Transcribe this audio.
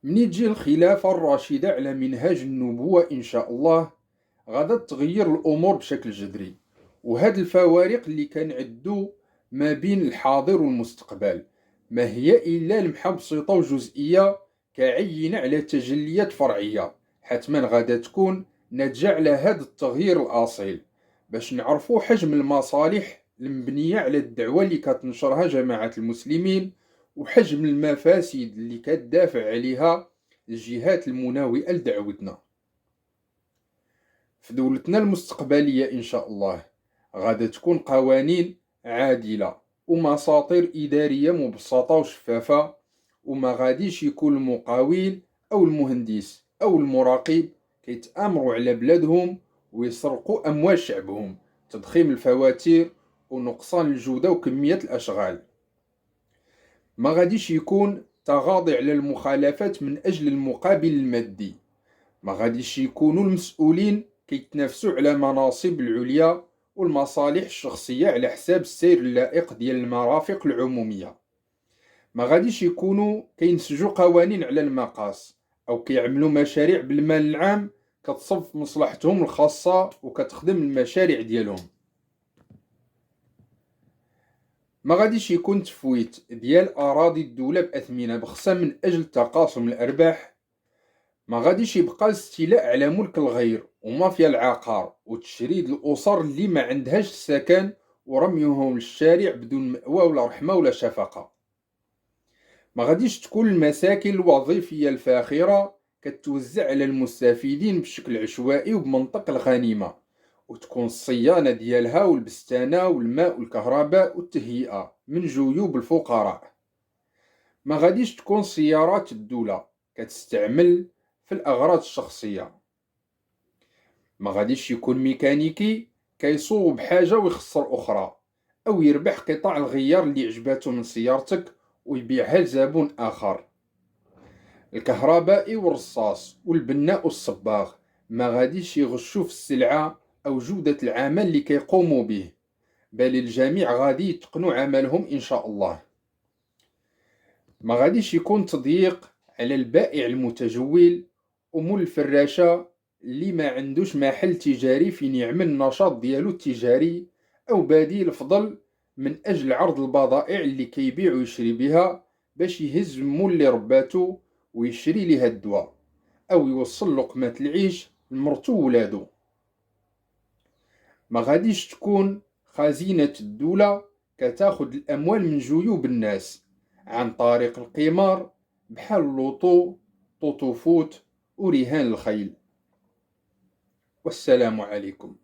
مني تجي الخلافة الراشدة على منهاج النبوة إن شاء الله غادا تغير الأمور بشكل جذري. وهاد الفوارق اللي كنعدو ما بين الحاضر والمستقبل ما هي إلا لمحة بسيطة وجزئية كعينة على تجليات فرعية حتما غادا تكون ناتجة على هاد التغيير الأصيل، باش نعرفو حجم المصالح المبنية على الدعوة اللي كتنشرها جماعة المسلمين وحجم المفاسد اللي كتدافع عليها الجهات المناوئة لدعوتنا. في دولتنا المستقبلية إن شاء الله غادة تكون قوانين عادلة ومساطير إدارية مبسطة وشفافة، وما غاديش يكون المقاول أو المهندس أو المراقب كيتآمروا على بلادهم ويسرقوا أموال شعبهم، تضخيم الفواتير ونقصان الجودة وكمية الأشغال. ما غاديش يكون تغاضي على المخالفات من أجل المقابل المادي. ما غاديش يكونوا المسؤولين كيتنافسوا على مناصب العليا والمصالح الشخصية على حساب السير اللائق ديال المرافق العمومية. ما غاديش يكونوا كينسجوا قوانين على المقاس أو كيعملوا مشاريع بالمال العام كتصب في مصلحتهم الخاصة وكتخدم المشاريع ديالهم. ما غاديش يكون تفويت ديال أراضي الدولة بأثمنة بخسة من أجل تقاسم الأرباح. ما غاديش يبقى الاستيلاء على ملك الغير ومافيا العقار وتشريد الأسر اللي ما عندهاش السكن ورميهم للشارع بدون مأوى ولا رحمة ولا شفقة. ما غاديش تكون المساكن الوظيفية الفاخرة كتوزع على المستفيدين بشكل عشوائي وبمنطق الغنيمة، وتكون الصيانة ديالها والبستانة والماء والكهرباء والتهيئة من جيوب الفقراء. ما غاديش تكون سيارات الدولة كتستعمل في الأغراض الشخصية. ما غاديش يكون ميكانيكي كيصوب حاجة ويخسر أخرى، أو يربح قطع الغيار اللي عجباتو من سيارتك ويبيعها لزبون آخر. الكهربائي والرصاص والبناء والصباغ ما غاديش يغشوا في السلعة أو جودة العمل اللي كيقوموا به، بل الجميع غادي يتقنوا عملهم إن شاء الله. ما غاديش يكون تضييق على البائع المتجول ومول الفراشة اللي ما عندوش محل تجاري فين يعمل النشاط ديالو التجاري أو بديل فضل من أجل عرض البضائع اللي كيبيع ويشري بها باش يهز مول اللي رباتو ويشري ليها الدواء أو يوصل لقمة العيش لمرتو وولادو. ما غاديش تكون خزينة الدولة كتاخد الأموال من جيوب الناس عن طريق القمار بحال اللوطو طوطو فوت ورهان الخيل. والسلام عليكم.